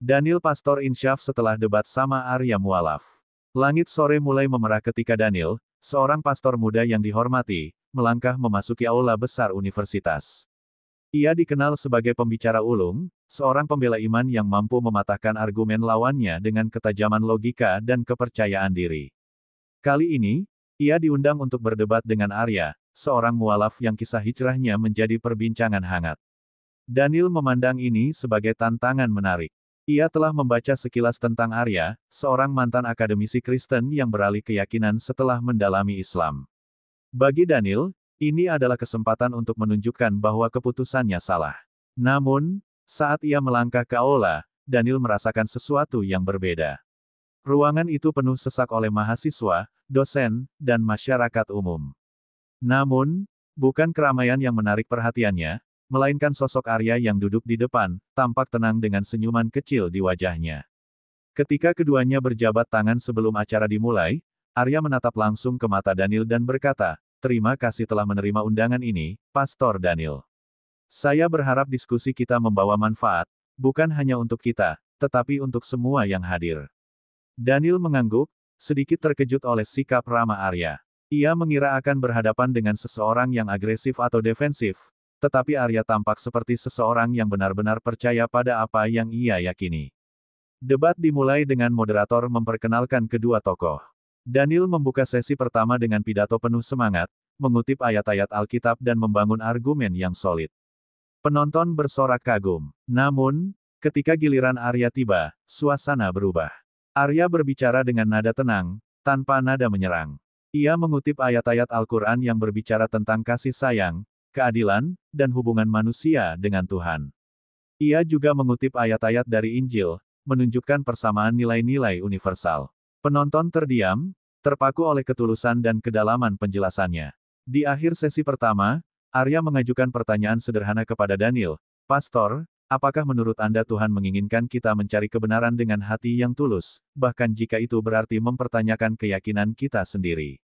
Daniel Pastor Insyaf setelah debat sama Arya Mualaf. Langit sore mulai memerah ketika Daniel, seorang pastor muda yang dihormati, melangkah memasuki aula besar universitas. Ia dikenal sebagai pembicara ulung, seorang pembela iman yang mampu mematahkan argumen lawannya dengan ketajaman logika dan kepercayaan diri. Kali ini, ia diundang untuk berdebat dengan Arya, seorang mualaf yang kisah hijrahnya menjadi perbincangan hangat. Daniel memandang ini sebagai tantangan menarik. Ia telah membaca sekilas tentang Arya, seorang mantan akademisi Kristen yang beralih keyakinan setelah mendalami Islam. Bagi Daniel, ini adalah kesempatan untuk menunjukkan bahwa keputusannya salah. Namun, saat ia melangkah ke aula, Daniel merasakan sesuatu yang berbeda. Ruangan itu penuh sesak oleh mahasiswa, dosen, dan masyarakat umum. Namun, bukan keramaian yang menarik perhatiannya, melainkan sosok Arya yang duduk di depan, tampak tenang dengan senyuman kecil di wajahnya. Ketika keduanya berjabat tangan sebelum acara dimulai, Arya menatap langsung ke mata Daniel dan berkata, "Terima kasih telah menerima undangan ini, Pastor Daniel. Saya berharap diskusi kita membawa manfaat, bukan hanya untuk kita, tetapi untuk semua yang hadir." Daniel mengangguk, sedikit terkejut oleh sikap ramah Arya. Ia mengira akan berhadapan dengan seseorang yang agresif atau defensif, tetapi Arya tampak seperti seseorang yang benar-benar percaya pada apa yang ia yakini. Debat dimulai dengan moderator memperkenalkan kedua tokoh. Daniel membuka sesi pertama dengan pidato penuh semangat, mengutip ayat-ayat Alkitab dan membangun argumen yang solid. Penonton bersorak kagum. Namun, ketika giliran Arya tiba, suasana berubah. Arya berbicara dengan nada tenang, tanpa nada menyerang. Ia mengutip ayat-ayat Al-Quran yang berbicara tentang kasih sayang, keadilan, dan hubungan manusia dengan Tuhan. Ia juga mengutip ayat-ayat dari Injil, menunjukkan persamaan nilai-nilai universal. Penonton terdiam, terpaku oleh ketulusan dan kedalaman penjelasannya. Di akhir sesi pertama, Arya mengajukan pertanyaan sederhana kepada Daniel, "Pastor, apakah menurut Anda Tuhan menginginkan kita mencari kebenaran dengan hati yang tulus, bahkan jika itu berarti mempertanyakan keyakinan kita sendiri?"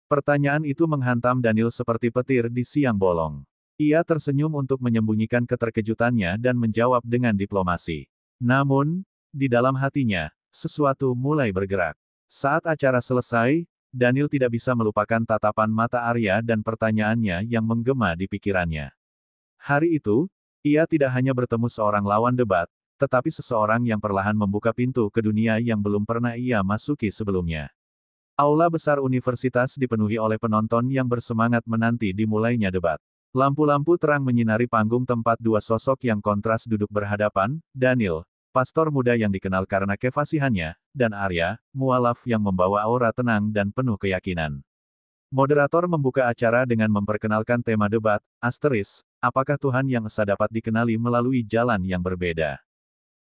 Pertanyaan itu menghantam Daniel seperti petir di siang bolong. Ia tersenyum untuk menyembunyikan keterkejutannya dan menjawab dengan diplomasi. Namun, di dalam hatinya, sesuatu mulai bergerak. Saat acara selesai, Daniel tidak bisa melupakan tatapan mata Arya dan pertanyaannya yang menggema di pikirannya. Hari itu, ia tidak hanya bertemu seorang lawan debat, tetapi seseorang yang perlahan membuka pintu ke dunia yang belum pernah ia masuki sebelumnya. Aula besar universitas dipenuhi oleh penonton yang bersemangat menanti dimulainya debat. Lampu-lampu terang menyinari panggung tempat dua sosok yang kontras duduk berhadapan, Daniel, pastor muda yang dikenal karena kefasihannya, dan Arya, mualaf yang membawa aura tenang dan penuh keyakinan. Moderator membuka acara dengan memperkenalkan tema debat, apakah Tuhan yang esa dapat dikenali melalui jalan yang berbeda?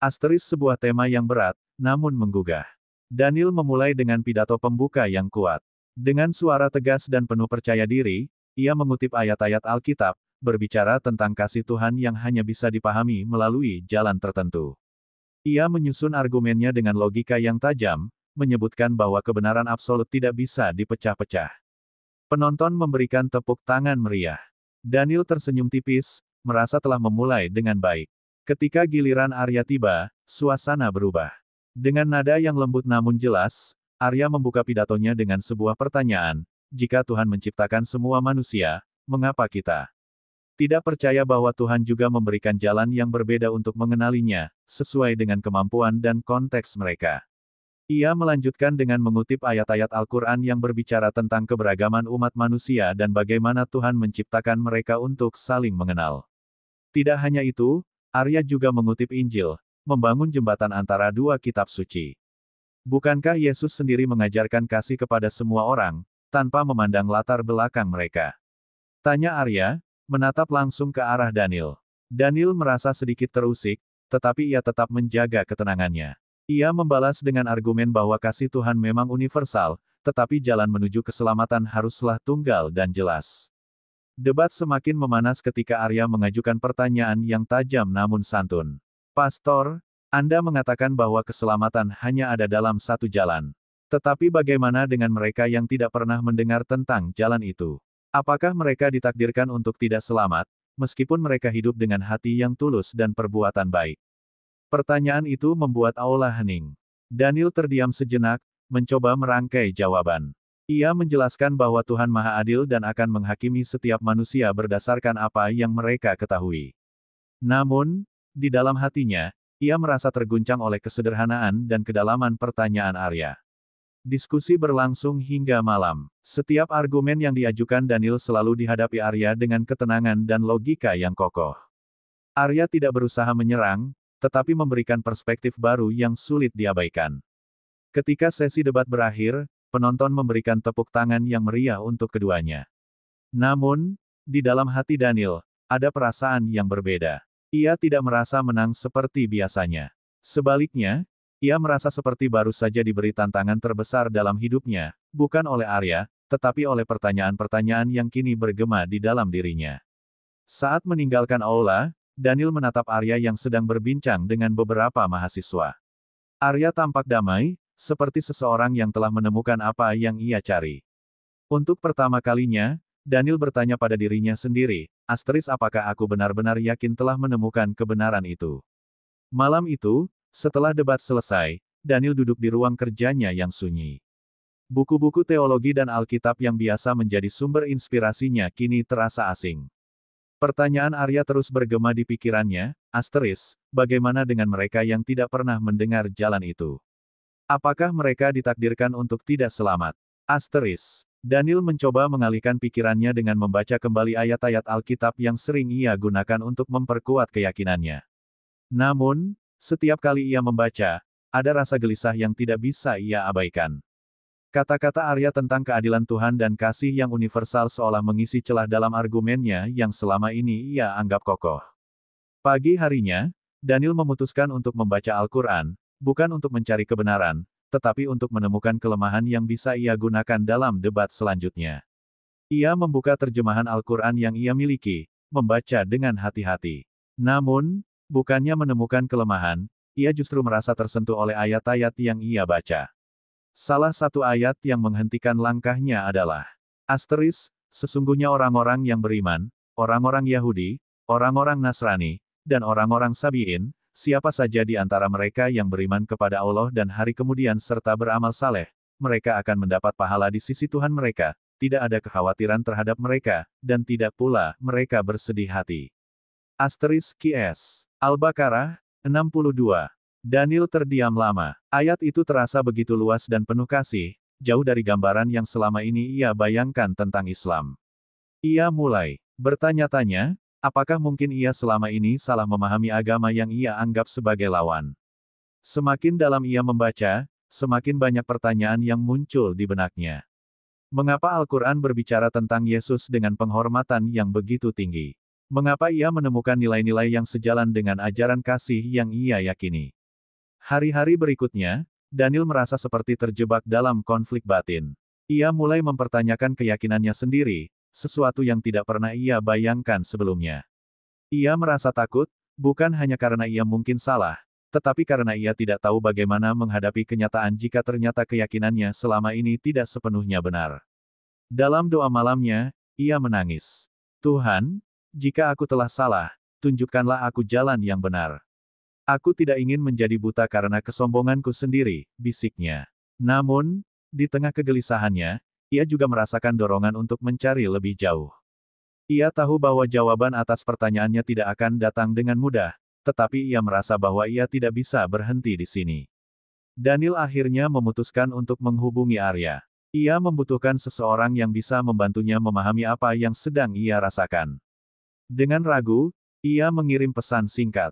Sebuah tema yang berat, namun menggugah. Daniel memulai dengan pidato pembuka yang kuat. Dengan suara tegas dan penuh percaya diri, ia mengutip ayat-ayat Alkitab, berbicara tentang kasih Tuhan yang hanya bisa dipahami melalui jalan tertentu. Ia menyusun argumennya dengan logika yang tajam, menyebutkan bahwa kebenaran absolut tidak bisa dipecah-pecah. Penonton memberikan tepuk tangan meriah. Daniel tersenyum tipis, merasa telah memulai dengan baik. Ketika giliran Arya tiba, suasana berubah. Dengan nada yang lembut namun jelas, Arya membuka pidatonya dengan sebuah pertanyaan, "Jika Tuhan menciptakan semua manusia, mengapa kita tidak percaya bahwa Tuhan juga memberikan jalan yang berbeda untuk mengenalinya, sesuai dengan kemampuan dan konteks mereka?" Ia melanjutkan dengan mengutip ayat-ayat Al-Quran yang berbicara tentang keberagaman umat manusia dan bagaimana Tuhan menciptakan mereka untuk saling mengenal. Tidak hanya itu, Arya juga mengutip Injil, membangun jembatan antara dua kitab suci. Bukankah Yesus sendiri mengajarkan kasih kepada semua orang, tanpa memandang latar belakang mereka? Tanya Arya, menatap langsung ke arah Daniel. Daniel merasa sedikit terusik, tetapi ia tetap menjaga ketenangannya. Ia membalas dengan argumen bahwa kasih Tuhan memang universal, tetapi jalan menuju keselamatan haruslah tunggal dan jelas. Debat semakin memanas ketika Arya mengajukan pertanyaan yang tajam namun santun. "Pastor, Anda mengatakan bahwa keselamatan hanya ada dalam satu jalan. Tetapi bagaimana dengan mereka yang tidak pernah mendengar tentang jalan itu? Apakah mereka ditakdirkan untuk tidak selamat, meskipun mereka hidup dengan hati yang tulus dan perbuatan baik?" Pertanyaan itu membuat aula hening. Daniel terdiam sejenak, mencoba merangkai jawaban. Ia menjelaskan bahwa Tuhan Maha Adil dan akan menghakimi setiap manusia berdasarkan apa yang mereka ketahui. Namun, di dalam hatinya, ia merasa terguncang oleh kesederhanaan dan kedalaman pertanyaan Arya. Diskusi berlangsung hingga malam. Setiap argumen yang diajukan Daniel selalu dihadapi Arya dengan ketenangan dan logika yang kokoh. Arya tidak berusaha menyerang, tetapi memberikan perspektif baru yang sulit diabaikan. Ketika sesi debat berakhir, penonton memberikan tepuk tangan yang meriah untuk keduanya. Namun, di dalam hati Daniel, ada perasaan yang berbeda. Ia tidak merasa menang seperti biasanya. Sebaliknya, ia merasa seperti baru saja diberi tantangan terbesar dalam hidupnya, bukan oleh Arya, tetapi oleh pertanyaan-pertanyaan yang kini bergema di dalam dirinya. Saat meninggalkan aula, Daniel menatap Arya yang sedang berbincang dengan beberapa mahasiswa. Arya tampak damai, seperti seseorang yang telah menemukan apa yang ia cari. Untuk pertama kalinya, Daniel bertanya pada dirinya sendiri, apakah aku benar-benar yakin telah menemukan kebenaran itu? Malam itu, setelah debat selesai, Daniel duduk di ruang kerjanya yang sunyi. Buku-buku teologi dan Alkitab yang biasa menjadi sumber inspirasinya kini terasa asing. Pertanyaan Arya terus bergema di pikirannya, bagaimana dengan mereka yang tidak pernah mendengar jalan itu? Apakah mereka ditakdirkan untuk tidak selamat? Daniel mencoba mengalihkan pikirannya dengan membaca kembali ayat-ayat Alkitab yang sering ia gunakan untuk memperkuat keyakinannya. Namun, setiap kali ia membaca, ada rasa gelisah yang tidak bisa ia abaikan. Kata-kata Arya tentang keadilan Tuhan dan kasih yang universal seolah mengisi celah dalam argumennya yang selama ini ia anggap kokoh. Pagi harinya, Daniel memutuskan untuk membaca Al-Quran, bukan untuk mencari kebenaran, tetapi untuk menemukan kelemahan yang bisa ia gunakan dalam debat selanjutnya. Ia membuka terjemahan Al-Quran yang ia miliki, membaca dengan hati-hati. Namun, bukannya menemukan kelemahan, ia justru merasa tersentuh oleh ayat-ayat yang ia baca. Salah satu ayat yang menghentikan langkahnya adalah, sesungguhnya orang-orang yang beriman, orang-orang Yahudi, orang-orang Nasrani, dan orang-orang Sabi'in, siapa saja di antara mereka yang beriman kepada Allah dan hari kemudian serta beramal saleh, mereka akan mendapat pahala di sisi Tuhan mereka, tidak ada kekhawatiran terhadap mereka, dan tidak pula mereka bersedih hati. QS. Al-Baqarah, 62. Daniel terdiam lama. Ayat itu terasa begitu luas dan penuh kasih, jauh dari gambaran yang selama ini ia bayangkan tentang Islam. Ia mulai bertanya-tanya, apakah mungkin ia selama ini salah memahami agama yang ia anggap sebagai lawan. Semakin dalam ia membaca, semakin banyak pertanyaan yang muncul di benaknya. Mengapa Al-Quran berbicara tentang Yesus dengan penghormatan yang begitu tinggi? Mengapa ia menemukan nilai-nilai yang sejalan dengan ajaran kasih yang ia yakini? Hari-hari berikutnya, Daniel merasa seperti terjebak dalam konflik batin. Ia mulai mempertanyakan keyakinannya sendiri, sesuatu yang tidak pernah ia bayangkan sebelumnya. Ia merasa takut, bukan hanya karena ia mungkin salah, tetapi karena ia tidak tahu bagaimana menghadapi kenyataan jika ternyata keyakinannya selama ini tidak sepenuhnya benar. Dalam doa malamnya, ia menangis. Tuhan, jika aku telah salah, tunjukkanlah aku jalan yang benar. Aku tidak ingin menjadi buta karena kesombonganku sendiri, bisiknya. Namun, di tengah kegelisahannya, ia juga merasakan dorongan untuk mencari lebih jauh. Ia tahu bahwa jawaban atas pertanyaannya tidak akan datang dengan mudah, tetapi ia merasa bahwa ia tidak bisa berhenti di sini. Daniel akhirnya memutuskan untuk menghubungi Arya. Ia membutuhkan seseorang yang bisa membantunya memahami apa yang sedang ia rasakan. Dengan ragu, ia mengirim pesan singkat.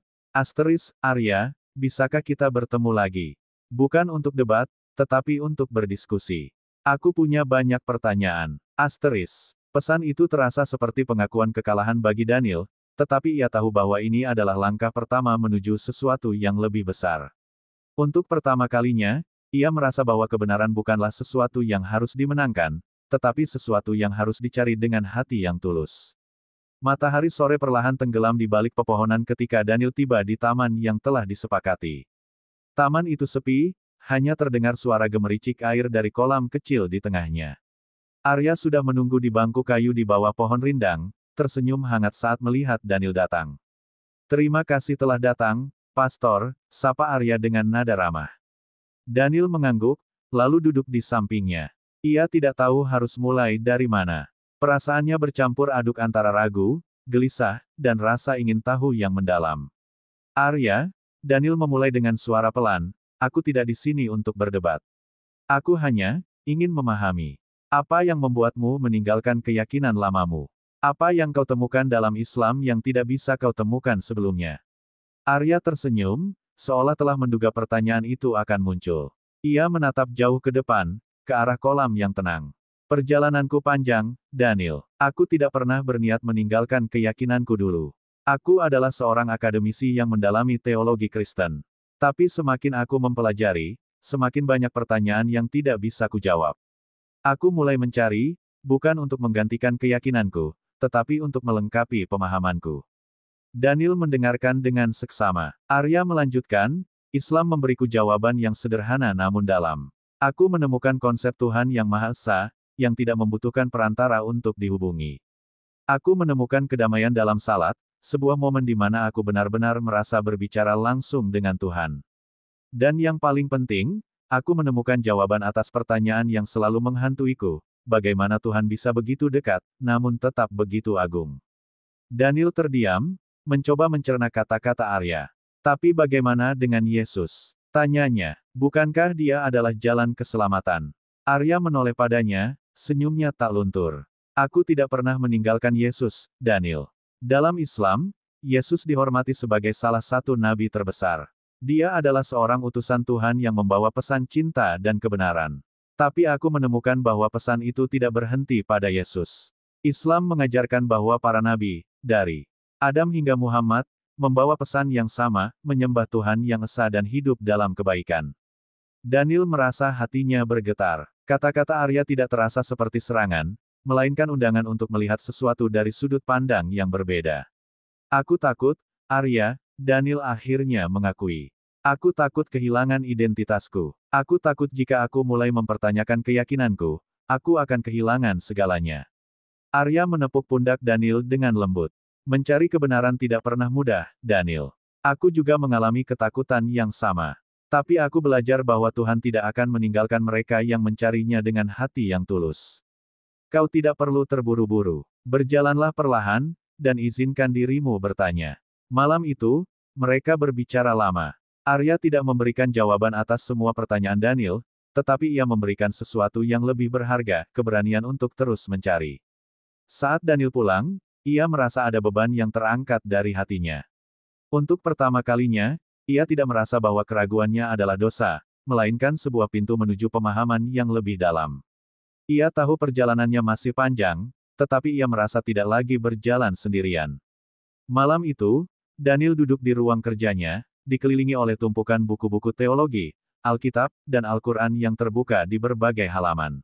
Arya, bisakah kita bertemu lagi? Bukan untuk debat, tetapi untuk berdiskusi. Aku punya banyak pertanyaan. Pesan itu terasa seperti pengakuan kekalahan bagi Daniel, tetapi ia tahu bahwa ini adalah langkah pertama menuju sesuatu yang lebih besar. Untuk pertama kalinya, ia merasa bahwa kebenaran bukanlah sesuatu yang harus dimenangkan, tetapi sesuatu yang harus dicari dengan hati yang tulus. Matahari sore perlahan tenggelam di balik pepohonan ketika Daniel tiba di taman yang telah disepakati. Taman itu sepi, hanya terdengar suara gemericik air dari kolam kecil di tengahnya. Arya sudah menunggu di bangku kayu di bawah pohon rindang, tersenyum hangat saat melihat Daniel datang. Terima kasih telah datang, "Pastor," sapa Arya dengan nada ramah. Daniel mengangguk, lalu duduk di sampingnya. Ia tidak tahu harus mulai dari mana. Perasaannya bercampur aduk antara ragu, gelisah, dan rasa ingin tahu yang mendalam. "Arya," Daniel memulai dengan suara pelan, "aku tidak di sini untuk berdebat. Aku hanya ingin memahami. Apa yang membuatmu meninggalkan keyakinan lamamu? Apa yang kau temukan dalam Islam yang tidak bisa kau temukan sebelumnya?" Arya tersenyum, seolah telah menduga pertanyaan itu akan muncul. Ia menatap jauh ke depan, ke arah kolam yang tenang. "Perjalananku panjang, Daniel. Aku tidak pernah berniat meninggalkan keyakinanku dulu. Aku adalah seorang akademisi yang mendalami teologi Kristen. Tapi semakin aku mempelajari, semakin banyak pertanyaan yang tidak bisa kujawab. Aku mulai mencari, bukan untuk menggantikan keyakinanku, tetapi untuk melengkapi pemahamanku." Daniel mendengarkan dengan seksama. Arya melanjutkan, "Islam memberiku jawaban yang sederhana namun dalam. Aku menemukan konsep Tuhan yang Maha Esa, yang tidak membutuhkan perantara untuk dihubungi. Aku menemukan kedamaian dalam salat, sebuah momen di mana aku benar-benar merasa berbicara langsung dengan Tuhan. Dan yang paling penting, aku menemukan jawaban atas pertanyaan yang selalu menghantuiku, bagaimana Tuhan bisa begitu dekat, namun tetap begitu agung." Daniel terdiam, mencoba mencerna kata-kata Arya. "Tapi bagaimana dengan Yesus?" tanyanya. "Bukankah dia adalah jalan keselamatan?" Arya menoleh padanya, senyumnya tak luntur. "Aku tidak pernah meninggalkan Yesus, Daniel. Dalam Islam, Yesus dihormati sebagai salah satu nabi terbesar. Dia adalah seorang utusan Tuhan yang membawa pesan cinta dan kebenaran. Tapi aku menemukan bahwa pesan itu tidak berhenti pada Yesus. Islam mengajarkan bahwa para nabi, dari Adam hingga Muhammad, membawa pesan yang sama, menyembah Tuhan yang esa dan hidup dalam kebaikan." Daniel merasa hatinya bergetar. Kata-kata Arya tidak terasa seperti serangan, melainkan undangan untuk melihat sesuatu dari sudut pandang yang berbeda. "Aku takut, Arya," Daniel akhirnya mengakui. "Aku takut kehilangan identitasku. Aku takut jika aku mulai mempertanyakan keyakinanku, aku akan kehilangan segalanya." Arya menepuk pundak Daniel dengan lembut. "Mencari kebenaran tidak pernah mudah, Daniel. Aku juga mengalami ketakutan yang sama. Tapi aku belajar bahwa Tuhan tidak akan meninggalkan mereka yang mencarinya dengan hati yang tulus. Kau tidak perlu terburu-buru. Berjalanlah perlahan, dan izinkan dirimu bertanya." Malam itu, mereka berbicara lama. Arya tidak memberikan jawaban atas semua pertanyaan Daniel, tetapi ia memberikan sesuatu yang lebih berharga, keberanian untuk terus mencari. Saat Daniel pulang, ia merasa ada beban yang terangkat dari hatinya. Untuk pertama kalinya, ia tidak merasa bahwa keraguannya adalah dosa, melainkan sebuah pintu menuju pemahaman yang lebih dalam. Ia tahu perjalanannya masih panjang, tetapi ia merasa tidak lagi berjalan sendirian. Malam itu, Daniel duduk di ruang kerjanya, dikelilingi oleh tumpukan buku-buku teologi, Alkitab, dan Al-Quran yang terbuka di berbagai halaman.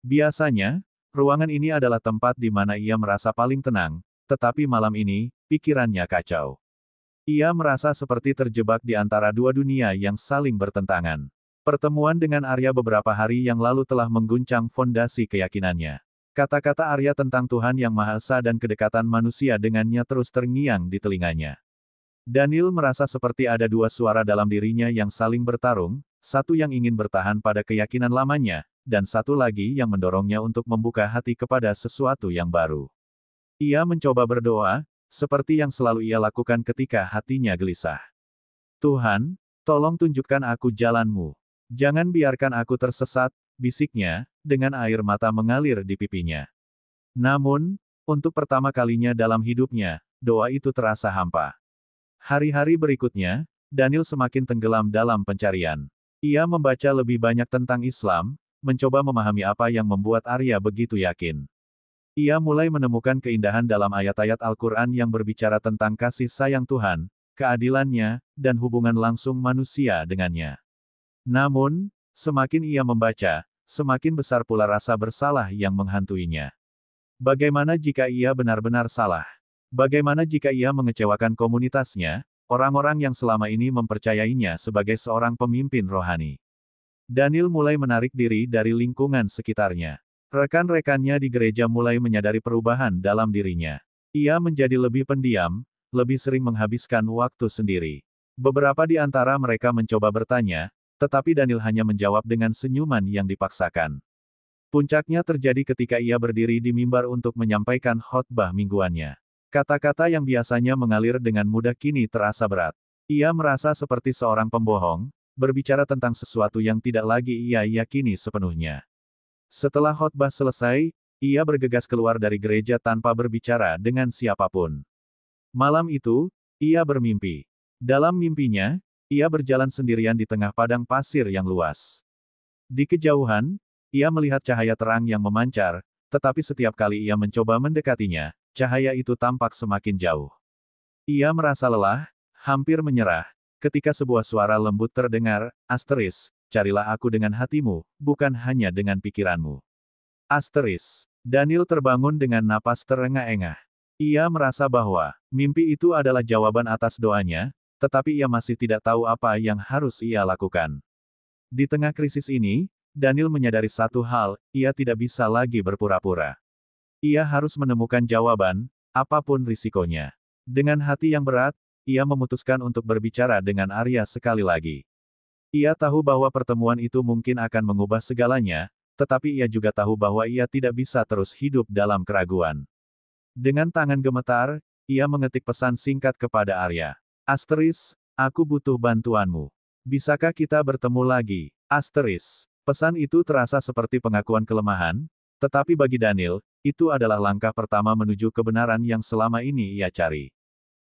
Biasanya, ruangan ini adalah tempat di mana ia merasa paling tenang, tetapi malam ini, pikirannya kacau. Ia merasa seperti terjebak di antara dua dunia yang saling bertentangan. Pertemuan dengan Arya beberapa hari yang lalu telah mengguncang fondasi keyakinannya. Kata-kata Arya tentang Tuhan yang Maha Esa dan kedekatan manusia dengannya terus terngiang di telinganya. Daniel merasa seperti ada dua suara dalam dirinya yang saling bertarung, satu yang ingin bertahan pada keyakinan lamanya, dan satu lagi yang mendorongnya untuk membuka hati kepada sesuatu yang baru. Ia mencoba berdoa, seperti yang selalu ia lakukan ketika hatinya gelisah. "Tuhan, tolong tunjukkan aku jalan-Mu. Jangan biarkan aku tersesat," bisiknya, dengan air mata mengalir di pipinya. Namun, untuk pertama kalinya dalam hidupnya, doa itu terasa hampa. Hari-hari berikutnya, Daniel semakin tenggelam dalam pencarian. Ia membaca lebih banyak tentang Islam, mencoba memahami apa yang membuat Arya begitu yakin. Ia mulai menemukan keindahan dalam ayat-ayat Al-Quran yang berbicara tentang kasih sayang Tuhan, keadilannya, dan hubungan langsung manusia dengannya. Namun, semakin ia membaca, semakin besar pula rasa bersalah yang menghantuinya. Bagaimana jika ia benar-benar salah? Bagaimana jika ia mengecewakan komunitasnya, orang-orang yang selama ini mempercayainya sebagai seorang pemimpin rohani? Daniel mulai menarik diri dari lingkungan sekitarnya. Rekan-rekannya di gereja mulai menyadari perubahan dalam dirinya. Ia menjadi lebih pendiam, lebih sering menghabiskan waktu sendiri. Beberapa di antara mereka mencoba bertanya, tetapi Daniel hanya menjawab dengan senyuman yang dipaksakan. Puncaknya terjadi ketika ia berdiri di mimbar untuk menyampaikan khotbah mingguannya. Kata-kata yang biasanya mengalir dengan mudah kini terasa berat. Ia merasa seperti seorang pembohong, berbicara tentang sesuatu yang tidak lagi ia yakini sepenuhnya. Setelah khotbah selesai, ia bergegas keluar dari gereja tanpa berbicara dengan siapapun. Malam itu, ia bermimpi. Dalam mimpinya, ia berjalan sendirian di tengah padang pasir yang luas. Di kejauhan, ia melihat cahaya terang yang memancar, tetapi setiap kali ia mencoba mendekatinya, cahaya itu tampak semakin jauh. Ia merasa lelah, hampir menyerah, ketika sebuah suara lembut terdengar, carilah aku dengan hatimu, bukan hanya dengan pikiranmu. Daniel terbangun dengan napas terengah-engah. Ia merasa bahwa, mimpi itu adalah jawaban atas doanya, tetapi ia masih tidak tahu apa yang harus ia lakukan. Di tengah krisis ini, Daniel menyadari satu hal, ia tidak bisa lagi berpura-pura. Ia harus menemukan jawaban, apapun risikonya. Dengan hati yang berat, ia memutuskan untuk berbicara dengan Arya sekali lagi. Ia tahu bahwa pertemuan itu mungkin akan mengubah segalanya, tetapi ia juga tahu bahwa ia tidak bisa terus hidup dalam keraguan. Dengan tangan gemetar, ia mengetik pesan singkat kepada Arya. Aku butuh bantuanmu. Bisakah kita bertemu lagi? Pesan itu terasa seperti pengakuan kelemahan, tetapi bagi Daniel, itu adalah langkah pertama menuju kebenaran yang selama ini ia cari.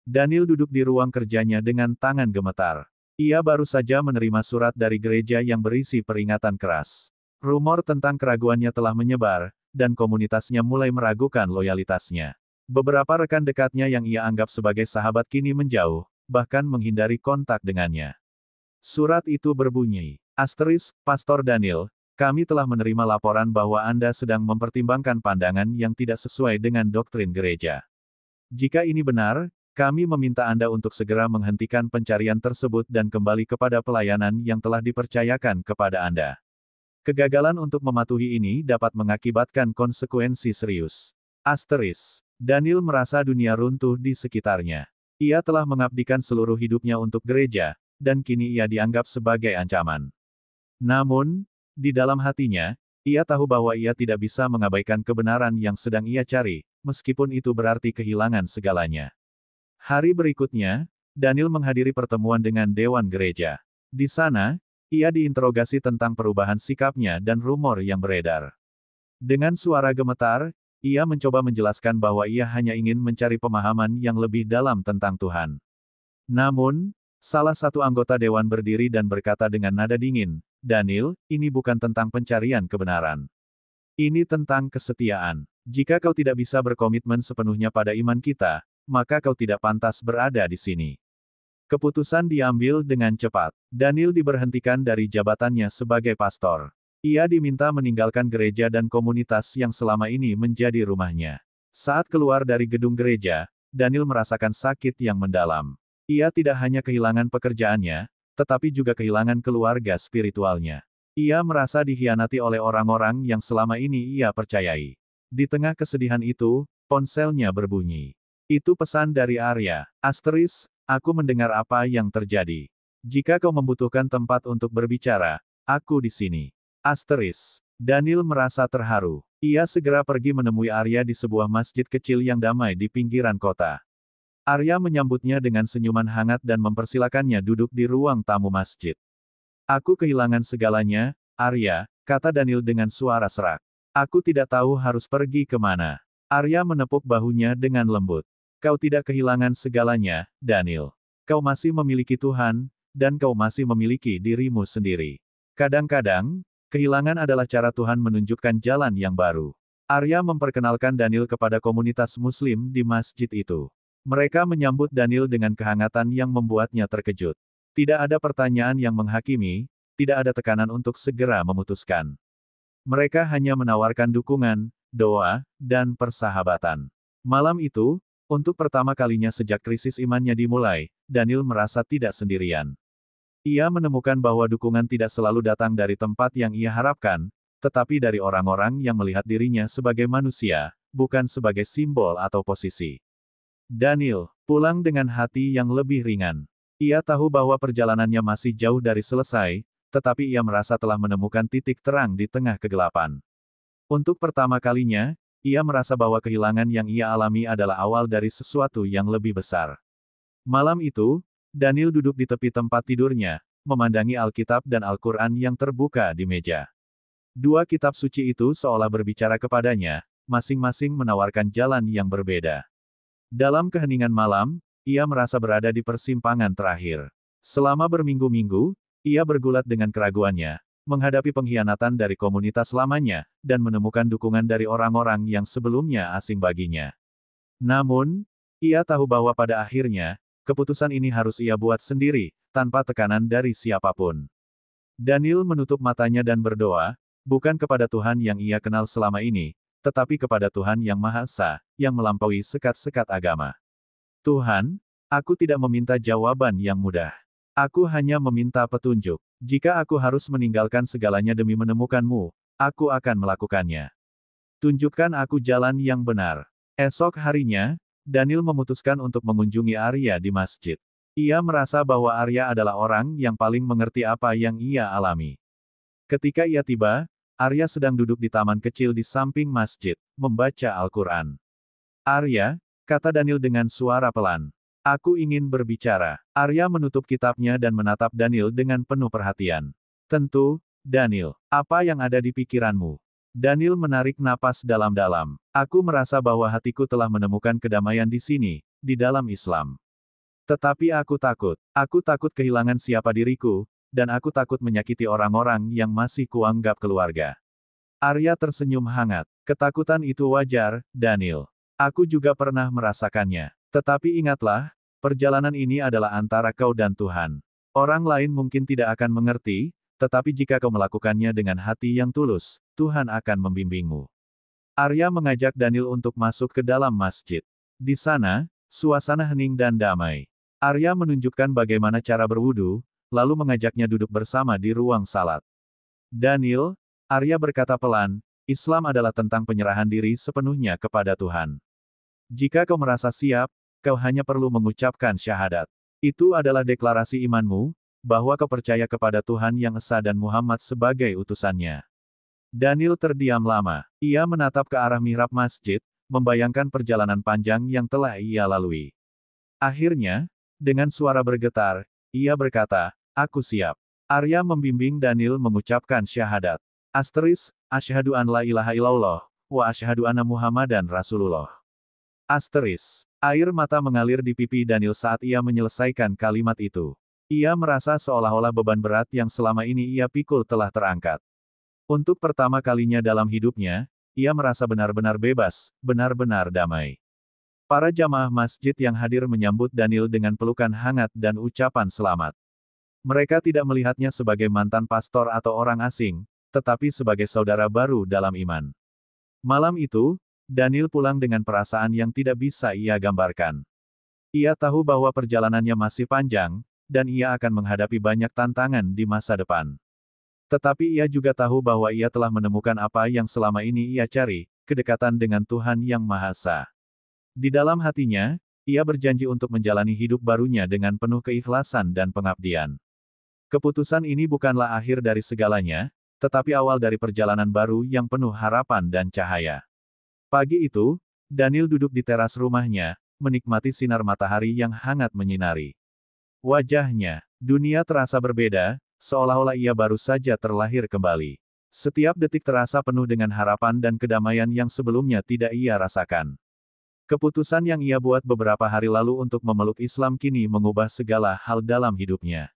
Daniel duduk di ruang kerjanya dengan tangan gemetar. Ia baru saja menerima surat dari gereja yang berisi peringatan keras. Rumor tentang keraguannya telah menyebar, dan komunitasnya mulai meragukan loyalitasnya. Beberapa rekan dekatnya yang ia anggap sebagai sahabat kini menjauh, bahkan menghindari kontak dengannya. Surat itu berbunyi, Pastor Daniel, kami telah menerima laporan bahwa Anda sedang mempertimbangkan pandangan yang tidak sesuai dengan doktrin gereja. Jika ini benar, kami meminta Anda untuk segera menghentikan pencarian tersebut dan kembali kepada pelayanan yang telah dipercayakan kepada Anda. Kegagalan untuk mematuhi ini dapat mengakibatkan konsekuensi serius. Daniel merasa dunia runtuh di sekitarnya. Ia telah mengabdikan seluruh hidupnya untuk gereja, dan kini ia dianggap sebagai ancaman. Namun, di dalam hatinya, ia tahu bahwa ia tidak bisa mengabaikan kebenaran yang sedang ia cari, meskipun itu berarti kehilangan segalanya. Hari berikutnya, Daniel menghadiri pertemuan dengan Dewan Gereja. Di sana, ia diinterogasi tentang perubahan sikapnya dan rumor yang beredar. Dengan suara gemetar, ia mencoba menjelaskan bahwa ia hanya ingin mencari pemahaman yang lebih dalam tentang Tuhan. Namun, salah satu anggota dewan berdiri dan berkata dengan nada dingin, Daniel, ini bukan tentang pencarian kebenaran. Ini tentang kesetiaan. Jika kau tidak bisa berkomitmen sepenuhnya pada iman kita, maka kau tidak pantas berada di sini. Keputusan diambil dengan cepat. Daniel diberhentikan dari jabatannya sebagai pastor. Ia diminta meninggalkan gereja dan komunitas yang selama ini menjadi rumahnya. Saat keluar dari gedung gereja, Daniel merasakan sakit yang mendalam. Ia tidak hanya kehilangan pekerjaannya, tetapi juga kehilangan keluarga spiritualnya. Ia merasa dikhianati oleh orang-orang yang selama ini ia percayai. Di tengah kesedihan itu, ponselnya berbunyi. Itu pesan dari Arya. Aku mendengar apa yang terjadi. Jika kau membutuhkan tempat untuk berbicara, aku di sini. Daniel merasa terharu. Ia segera pergi menemui Arya di sebuah masjid kecil yang damai di pinggiran kota. Arya menyambutnya dengan senyuman hangat dan mempersilakannya duduk di ruang tamu masjid. Aku kehilangan segalanya, Arya, kata Daniel dengan suara serak. Aku tidak tahu harus pergi kemana. Arya menepuk bahunya dengan lembut. Kau tidak kehilangan segalanya, Daniel. Kau masih memiliki Tuhan, dan kau masih memiliki dirimu sendiri. Kadang-kadang, kehilangan adalah cara Tuhan menunjukkan jalan yang baru. Arya memperkenalkan Daniel kepada komunitas Muslim di masjid itu. Mereka menyambut Daniel dengan kehangatan yang membuatnya terkejut. Tidak ada pertanyaan yang menghakimi, tidak ada tekanan untuk segera memutuskan. Mereka hanya menawarkan dukungan, doa, dan persahabatan. Malam itu, untuk pertama kalinya sejak krisis imannya dimulai, Daniel merasa tidak sendirian. Ia menemukan bahwa dukungan tidak selalu datang dari tempat yang ia harapkan, tetapi dari orang-orang yang melihat dirinya sebagai manusia, bukan sebagai simbol atau posisi. Daniel pulang dengan hati yang lebih ringan. Ia tahu bahwa perjalanannya masih jauh dari selesai, tetapi ia merasa telah menemukan titik terang di tengah kegelapan. Untuk pertama kalinya, ia merasa bahwa kehilangan yang ia alami adalah awal dari sesuatu yang lebih besar. Malam itu, Daniel duduk di tepi tempat tidurnya, memandangi Alkitab dan Al-Quran yang terbuka di meja. Dua kitab suci itu seolah berbicara kepadanya, masing-masing menawarkan jalan yang berbeda. Dalam keheningan malam, ia merasa berada di persimpangan terakhir. Selama berminggu-minggu, ia bergulat dengan keraguannya, menghadapi pengkhianatan dari komunitas lamanya, dan menemukan dukungan dari orang-orang yang sebelumnya asing baginya. Namun, ia tahu bahwa pada akhirnya, keputusan ini harus ia buat sendiri, tanpa tekanan dari siapapun. Daniel menutup matanya dan berdoa, bukan kepada Tuhan yang ia kenal selama ini, tetapi kepada Tuhan yang Maha Esa, yang melampaui sekat-sekat agama. Tuhan, aku tidak meminta jawaban yang mudah. Aku hanya meminta petunjuk. Jika aku harus meninggalkan segalanya demi menemukanmu, aku akan melakukannya. Tunjukkan aku jalan yang benar. Esok harinya, Daniel memutuskan untuk mengunjungi Arya di masjid. Ia merasa bahwa Arya adalah orang yang paling mengerti apa yang ia alami. Ketika ia tiba, Arya sedang duduk di taman kecil di samping masjid, membaca Al-Quran. Arya, kata Daniel dengan suara pelan. Aku ingin berbicara. Arya menutup kitabnya dan menatap Daniel dengan penuh perhatian. Tentu, Daniel, apa yang ada di pikiranmu? Daniel menarik napas dalam-dalam. Aku merasa bahwa hatiku telah menemukan kedamaian di sini, di dalam Islam. Tetapi aku takut kehilangan siapa diriku, dan aku takut menyakiti orang-orang yang masih kuanggap keluarga. Arya tersenyum hangat. Ketakutan itu wajar, Daniel. Aku juga pernah merasakannya. Tetapi ingatlah, perjalanan ini adalah antara kau dan Tuhan. Orang lain mungkin tidak akan mengerti, tetapi jika kau melakukannya dengan hati yang tulus, Tuhan akan membimbingmu. Arya mengajak Daniel untuk masuk ke dalam masjid. Di sana, suasana hening dan damai. Arya menunjukkan bagaimana cara berwudu, lalu mengajaknya duduk bersama di ruang salat. Daniel, Arya berkata pelan, Islam adalah tentang penyerahan diri sepenuhnya kepada Tuhan. Jika kau merasa siap, kau hanya perlu mengucapkan syahadat. Itu adalah deklarasi imanmu, bahwa kau percaya kepada Tuhan yang Esa dan Muhammad sebagai utusannya. Daniel terdiam lama. Ia menatap ke arah mihrab masjid, membayangkan perjalanan panjang yang telah ia lalui. Akhirnya, dengan suara bergetar, ia berkata, aku siap. Arya membimbing Daniel mengucapkan syahadat. Asyhadu an la ilaha illallah, wa asyhadu anna Muhammadan Rasulullah. Air mata mengalir di pipi Daniel saat ia menyelesaikan kalimat itu. Ia merasa seolah-olah beban berat yang selama ini ia pikul telah terangkat. Untuk pertama kalinya dalam hidupnya, ia merasa benar-benar bebas, benar-benar damai. Para jamaah masjid yang hadir menyambut Daniel dengan pelukan hangat dan ucapan selamat. Mereka tidak melihatnya sebagai mantan pastor atau orang asing, tetapi sebagai saudara baru dalam iman. Malam itu, Daniel pulang dengan perasaan yang tidak bisa ia gambarkan. Ia tahu bahwa perjalanannya masih panjang, dan ia akan menghadapi banyak tantangan di masa depan. Tetapi ia juga tahu bahwa ia telah menemukan apa yang selama ini ia cari, kedekatan dengan Tuhan Yang Maha Esa. Di dalam hatinya, ia berjanji untuk menjalani hidup barunya dengan penuh keikhlasan dan pengabdian. Keputusan ini bukanlah akhir dari segalanya, tetapi awal dari perjalanan baru yang penuh harapan dan cahaya. Pagi itu, Daniel duduk di teras rumahnya, menikmati sinar matahari yang hangat menyinari. Wajahnya, dunia terasa berbeda, seolah-olah ia baru saja terlahir kembali. Setiap detik terasa penuh dengan harapan dan kedamaian yang sebelumnya tidak ia rasakan. Keputusan yang ia buat beberapa hari lalu untuk memeluk Islam kini mengubah segala hal dalam hidupnya.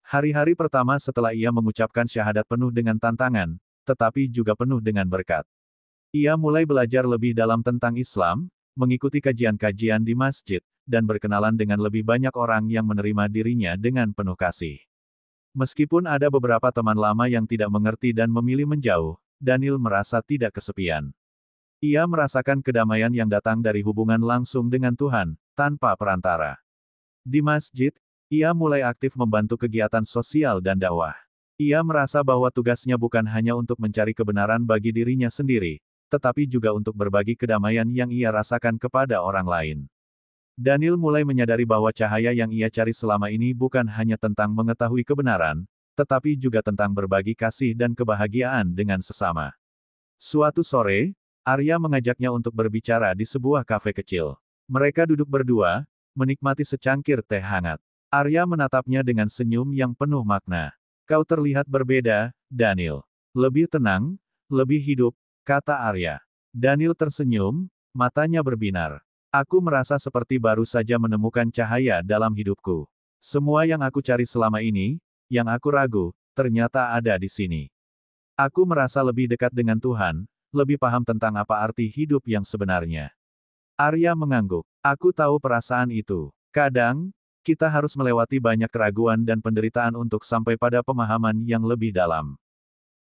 Hari-hari pertama setelah ia mengucapkan syahadat penuh dengan tantangan, tetapi juga penuh dengan berkat. Ia mulai belajar lebih dalam tentang Islam, mengikuti kajian-kajian di masjid, dan berkenalan dengan lebih banyak orang yang menerima dirinya dengan penuh kasih. Meskipun ada beberapa teman lama yang tidak mengerti dan memilih menjauh, Daniel merasa tidak kesepian. Ia merasakan kedamaian yang datang dari hubungan langsung dengan Tuhan, tanpa perantara. Di masjid, ia mulai aktif membantu kegiatan sosial dan dakwah. Ia merasa bahwa tugasnya bukan hanya untuk mencari kebenaran bagi dirinya sendiri, tetapi juga untuk berbagi kedamaian yang ia rasakan kepada orang lain. Daniel mulai menyadari bahwa cahaya yang ia cari selama ini bukan hanya tentang mengetahui kebenaran, tetapi juga tentang berbagi kasih dan kebahagiaan dengan sesama. Suatu sore, Arya mengajaknya untuk berbicara di sebuah kafe kecil. Mereka duduk berdua, menikmati secangkir teh hangat. Arya menatapnya dengan senyum yang penuh makna. Kau terlihat berbeda, Daniel. Lebih tenang, lebih hidup, kata Arya. Daniel tersenyum, matanya berbinar. Aku merasa seperti baru saja menemukan cahaya dalam hidupku. Semua yang aku cari selama ini, yang aku ragu, ternyata ada di sini. Aku merasa lebih dekat dengan Tuhan, lebih paham tentang apa arti hidup yang sebenarnya. Arya mengangguk. Aku tahu perasaan itu. Kadang, kita harus melewati banyak keraguan dan penderitaan untuk sampai pada pemahaman yang lebih dalam.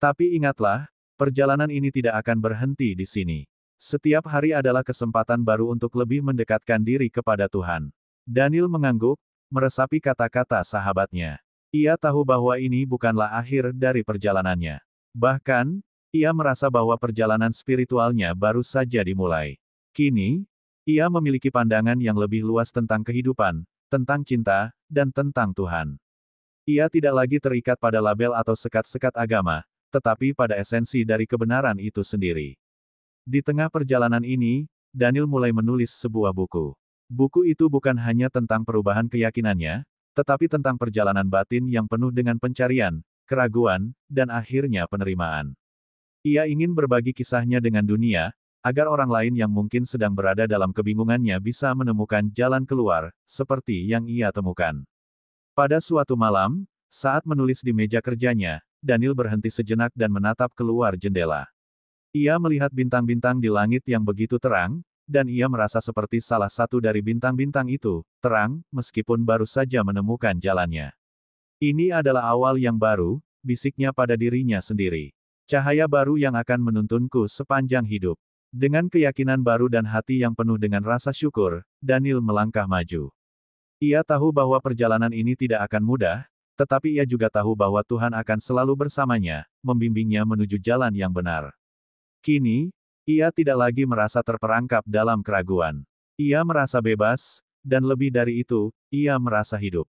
Tapi ingatlah, perjalanan ini tidak akan berhenti di sini. Setiap hari adalah kesempatan baru untuk lebih mendekatkan diri kepada Tuhan. Daniel mengangguk, meresapi kata-kata sahabatnya. Ia tahu bahwa ini bukanlah akhir dari perjalanannya. Bahkan, ia merasa bahwa perjalanan spiritualnya baru saja dimulai. Kini, ia memiliki pandangan yang lebih luas tentang kehidupan, tentang cinta, dan tentang Tuhan. Ia tidak lagi terikat pada label atau sekat-sekat agama, tetapi pada esensi dari kebenaran itu sendiri. Di tengah perjalanan ini, Daniel mulai menulis sebuah buku. Buku itu bukan hanya tentang perubahan keyakinannya, tetapi tentang perjalanan batin yang penuh dengan pencarian, keraguan, dan akhirnya penerimaan. Ia ingin berbagi kisahnya dengan dunia, agar orang lain yang mungkin sedang berada dalam kebingungannya bisa menemukan jalan keluar, seperti yang ia temukan. Pada suatu malam, saat menulis di meja kerjanya, Daniel berhenti sejenak dan menatap keluar jendela. Ia melihat bintang-bintang di langit yang begitu terang, dan ia merasa seperti salah satu dari bintang-bintang itu, terang, meskipun baru saja menemukan jalannya. Ini adalah awal yang baru, bisiknya pada dirinya sendiri. Cahaya baru yang akan menuntunku sepanjang hidup. Dengan keyakinan baru dan hati yang penuh dengan rasa syukur, Daniel melangkah maju. Ia tahu bahwa perjalanan ini tidak akan mudah, tetapi ia juga tahu bahwa Tuhan akan selalu bersamanya, membimbingnya menuju jalan yang benar. Kini, ia tidak lagi merasa terperangkap dalam keraguan. Ia merasa bebas, dan lebih dari itu, ia merasa hidup.